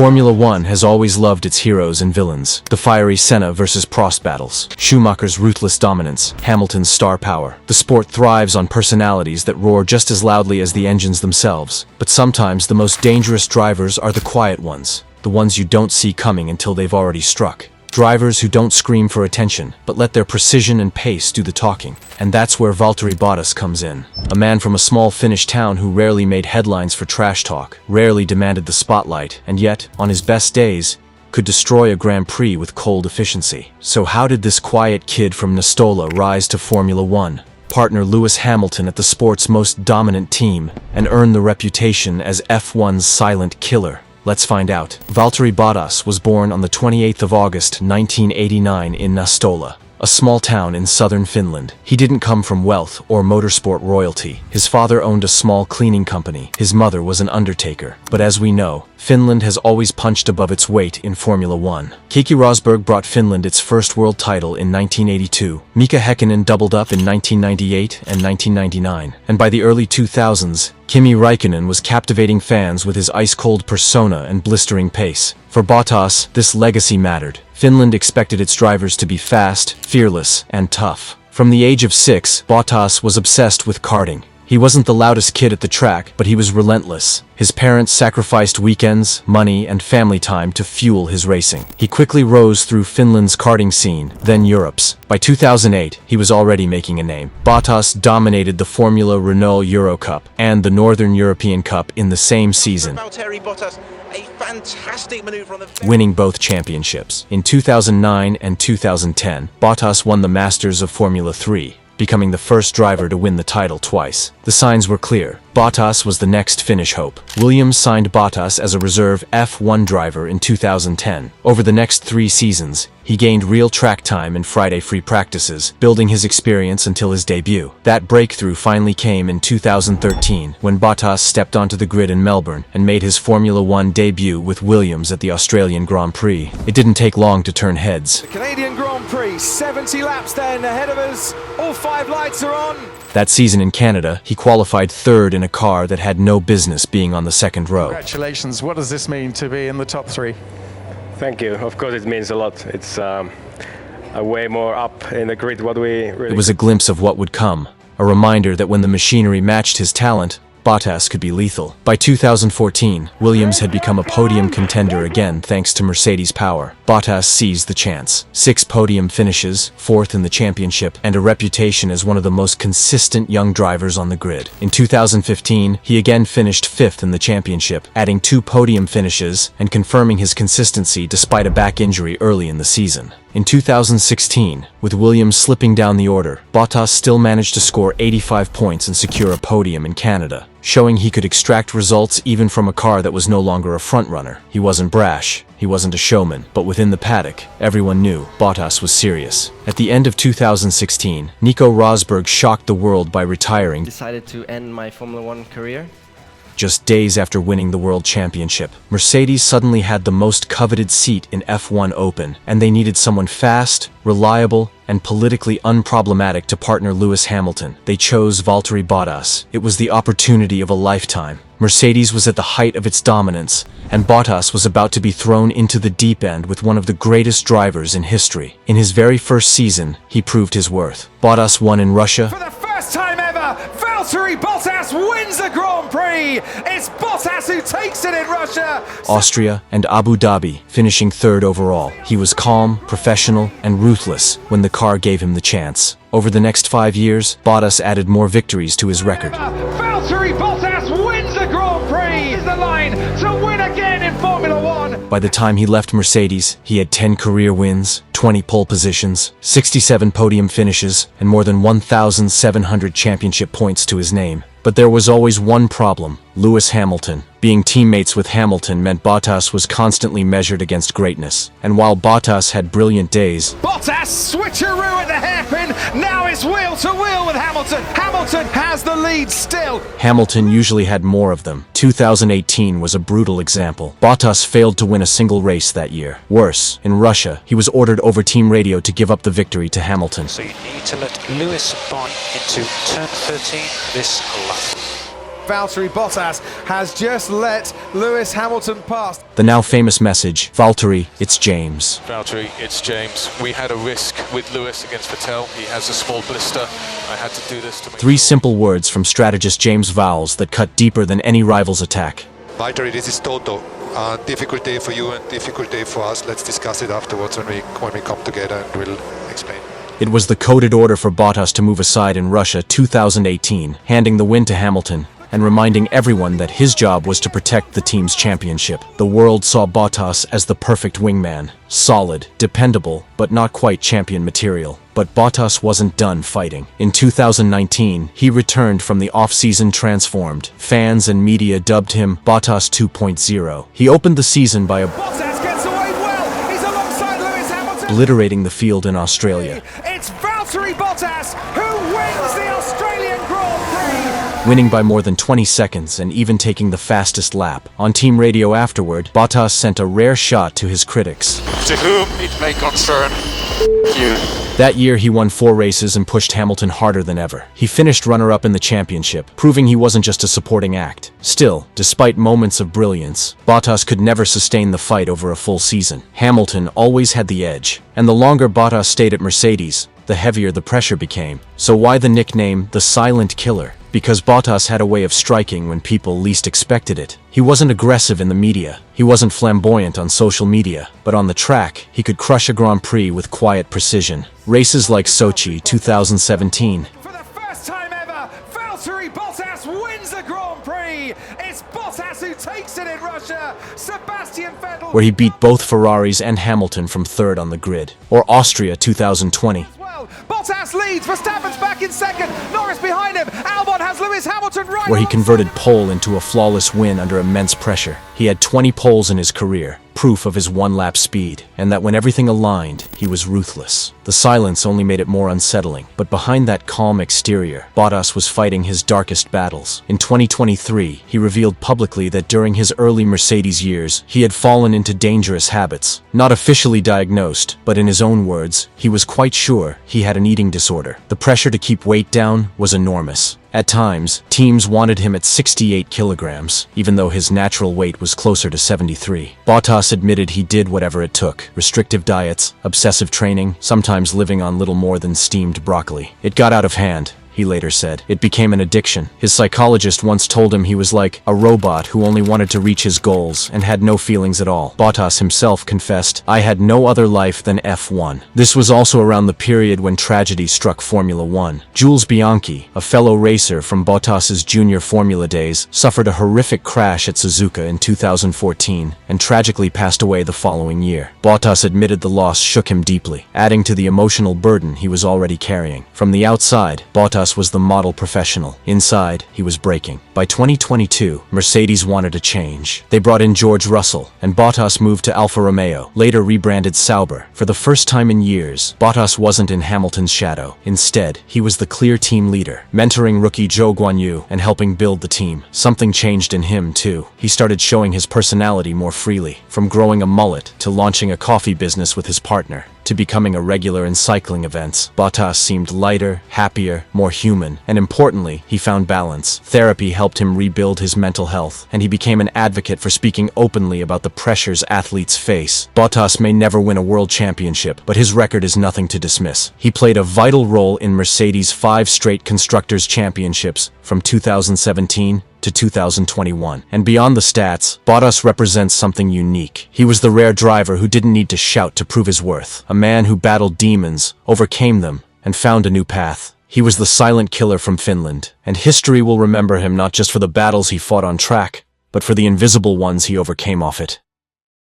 Formula One has always loved its heroes and villains. The fiery Senna versus Prost battles, Schumacher's ruthless dominance, Hamilton's star power. The sport thrives on personalities that roar just as loudly as the engines themselves. But sometimes the most dangerous drivers are the quiet ones, the ones you don't see coming until they've already struck. Drivers who don't scream for attention, but let their precision and pace do the talking. And that's where Valtteri Bottas comes in. A man from a small Finnish town who rarely made headlines for trash talk, rarely demanded the spotlight, and yet, on his best days, could destroy a Grand Prix with cold efficiency. So how did this quiet kid from Nastola rise to Formula One, partner Lewis Hamilton at the sport's most dominant team, and earn the reputation as F1's silent killer? Let's find out. Valtteri Bottas was born on the 28th of August 1989 in Nastola, a small town in southern Finland. He didn't come from wealth or motorsport royalty. His father owned a small cleaning company. His mother was an undertaker. But as we know, Finland has always punched above its weight in Formula One. Keke Rosberg brought Finland its first world title in 1982. Mika Häkkinen doubled up in 1998 and 1999. And by the early 2000s, Kimi Räikkönen was captivating fans with his ice-cold persona and blistering pace. For Bottas, this legacy mattered. Finland expected its drivers to be fast, fearless, and tough. From the age of 6, Bottas was obsessed with karting. He wasn't the loudest kid at the track, but he was relentless. His parents sacrificed weekends, money, and family time to fuel his racing. He quickly rose through Finland's karting scene, then Europe's. By 2008, he was already making a name. Bottas dominated the Formula Renault Euro Cup and the Northern European Cup in the same season, Valtteri Bottas, a fantastic maneuver on the winning both championships. In 2009 and 2010, Bottas won the Masters of Formula 3, becoming the first driver to win the title twice. The signs were clear. Bottas was the next Finnish hope. Williams signed Bottas as a reserve F1 driver in 2010. Over the next 3 seasons, he gained real track time and Friday-free practices, building his experience until his debut. That breakthrough finally came in 2013, when Bottas stepped onto the grid in Melbourne and made his Formula One debut with Williams at the Australian Grand Prix. It didn't take long to turn heads. The Canadian Grand Prix, 70 laps then ahead of us. All 5 lights are on. That season in Canada, he qualified third in a car that had no business being on the second row. Congratulations. What does this mean to be in the top 3? Thank you. Of course it means a lot. It's a way more up in the grid what we really... It was a glimpse of what would come, a reminder that when the machinery matched his talent, Bottas could be lethal. By 2014, Williams had become a podium contender again thanks to Mercedes' power. Bottas seized the chance. 6 podium finishes, 4th in the championship, and a reputation as one of the most consistent young drivers on the grid. In 2015, he again finished 5th in the championship, adding 2 podium finishes and confirming his consistency despite a back injury early in the season. In 2016, with Williams slipping down the order, Bottas still managed to score 85 points and secure a podium in Canada, showing he could extract results even from a car that was no longer a frontrunner. He wasn't brash, he wasn't a showman, but within the paddock, everyone knew Bottas was serious. At the end of 2016, Nico Rosberg shocked the world by retiring. Decided to end my Formula One career. Just days after winning the World Championship, Mercedes suddenly had the most coveted seat in F1 open, and they needed someone fast, reliable, and politically unproblematic to partner Lewis Hamilton. They chose Valtteri Bottas. It was the opportunity of a lifetime. Mercedes was at the height of its dominance, and Bottas was about to be thrown into the deep end with one of the greatest drivers in history. In his very first season, he proved his worth. Bottas won in Russia. For the first time ever, Valtteri Bottas wins the Grand Prix. It's Bottas who takes it in Russia. Austria, and Abu Dhabi, finishing 3rd overall. He was calm, professional, and ruthless when the car gave him the chance. Over the next 5 years, Bottas added more victories to his record. Valtteri Bottas wins the Grand Prix. Is the line to win again in Formula One. By the time he left Mercedes, he had 10 career wins, 20 pole positions, 67 podium finishes, and more than 1,700 championship points to his name. But there was always one problem: Lewis Hamilton. Being teammates with Hamilton meant Bottas was constantly measured against greatness. And while Bottas had brilliant days, Bottas switcheroo at the hairpin. Now it's wheel to wheel with Hamilton. Hamilton has the lead still. Hamilton usually had more of them. 2018 was a brutal example. Bottas failed to win a single race that year. Worse, in Russia, he was ordered over team radio to give up the victory to Hamilton. So you need to let Lewis buy into turn 13 this lap. Valtteri Bottas has just let Lewis Hamilton pass. The now famous message, Valtteri, it's James. Valtteri, it's James. We had a risk with Lewis against Vettel. He has a small blister. I had to do this to make Three simple words from strategist James Vowles that cut deeper than any rival's attack. Valtteri, this is Toto. Difficult day for you and difficult day for us. Let's discuss it afterwards when we come together and we'll explain. It was the coded order for Bottas to move aside in Russia 2018, handing the win to Hamilton and reminding everyone that his job was to protect the team's championship. The world saw Bottas as the perfect wingman, solid, dependable, but not quite champion material. But Bottas wasn't done fighting. In 2019, he returned from the off-season transformed. Fans and media dubbed him Bottas 2.0. He opened the season by Bottas gets away well. He's alongside Lewis Hamilton. obliterating the field in Australia. It's Valtteri Bottas who wins the Australian Grand Prix. Winning by more than 20 seconds and even taking the fastest lap. On team radio afterward, Bottas sent a rare shot to his critics. To whom it may concern you. That year, he won 4 races and pushed Hamilton harder than ever. He finished runner-up in the championship, proving he wasn't just a supporting act. Still, despite moments of brilliance, Bottas could never sustain the fight over a full season. Hamilton always had the edge, and the longer Bottas stayed at Mercedes, the heavier the pressure became. So why the nickname, the Silent Killer? Because Bottas had a way of striking when people least expected it. He wasn't aggressive in the media, he wasn't flamboyant on social media, but on the track, he could crush a Grand Prix with quiet precision. Races like Sochi 2017. For the first time ever, Valtteri Bottas wins the Grand Prix. It's Bottas who takes it in Russia. Sebastian Vettel. Where he beat both Ferraris and Hamilton from third on the grid. Or Austria 2020. Bottas leads, Verstappen's back in second, Norris behind him, Albon has Lewis Hamilton right. Where he converted pole into a flawless win under immense pressure. He had 20 poles in his career, proof of his one-lap speed, and that when everything aligned, he was ruthless. The silence only made it more unsettling, but behind that calm exterior, Bottas was fighting his darkest battles. In 2023, he revealed publicly that during his early Mercedes years, he had fallen into dangerous habits. Not officially diagnosed, but in his own words, he was quite sure he had an eating disorder. The pressure to keep weight down was enormous. At times, teams wanted him at 68 kilograms, even though his natural weight was closer to 73. Bottas admitted he did whatever it took. Restrictive diets, obsessive training, sometimes living on little more than steamed broccoli. It got out of hand, he later said. It became an addiction. His psychologist once told him he was like a robot who only wanted to reach his goals and had no feelings at all. Bottas himself confessed, "I had no other life than F1. This was also around the period when tragedy struck Formula One. Jules Bianchi, a fellow racer from Bottas's junior Formula days, suffered a horrific crash at Suzuka in 2014 and tragically passed away the following year. Bottas admitted the loss shook him deeply, adding to the emotional burden he was already carrying. From the outside, Bottas was the model professional. Inside, he was breaking. By 2022, Mercedes wanted a change. They brought in George Russell, and Bottas moved to Alfa Romeo, later rebranded Sauber. For the first time in years, Bottas wasn't in Hamilton's shadow. Instead, he was the clear team leader, mentoring rookie Zhou Guanyu and helping build the team. Something changed in him, too. He started showing his personality more freely, from growing a mullet to launching a coffee business with his partner, to becoming a regular in cycling events. Bottas seemed lighter, happier, more human, and importantly, he found balance. Therapy helped him rebuild his mental health, and he became an advocate for speaking openly about the pressures athletes face. Bottas may never win a world championship, but his record is nothing to dismiss. He played a vital role in Mercedes' 5 straight Constructors' Championships from 2017 to 2021. And beyond the stats, Bottas represents something unique. He was the rare driver who didn't need to shout to prove his worth. A man who battled demons, overcame them, and found a new path. He was the silent killer from Finland, and history will remember him not just for the battles he fought on track, but for the invisible ones he overcame off it.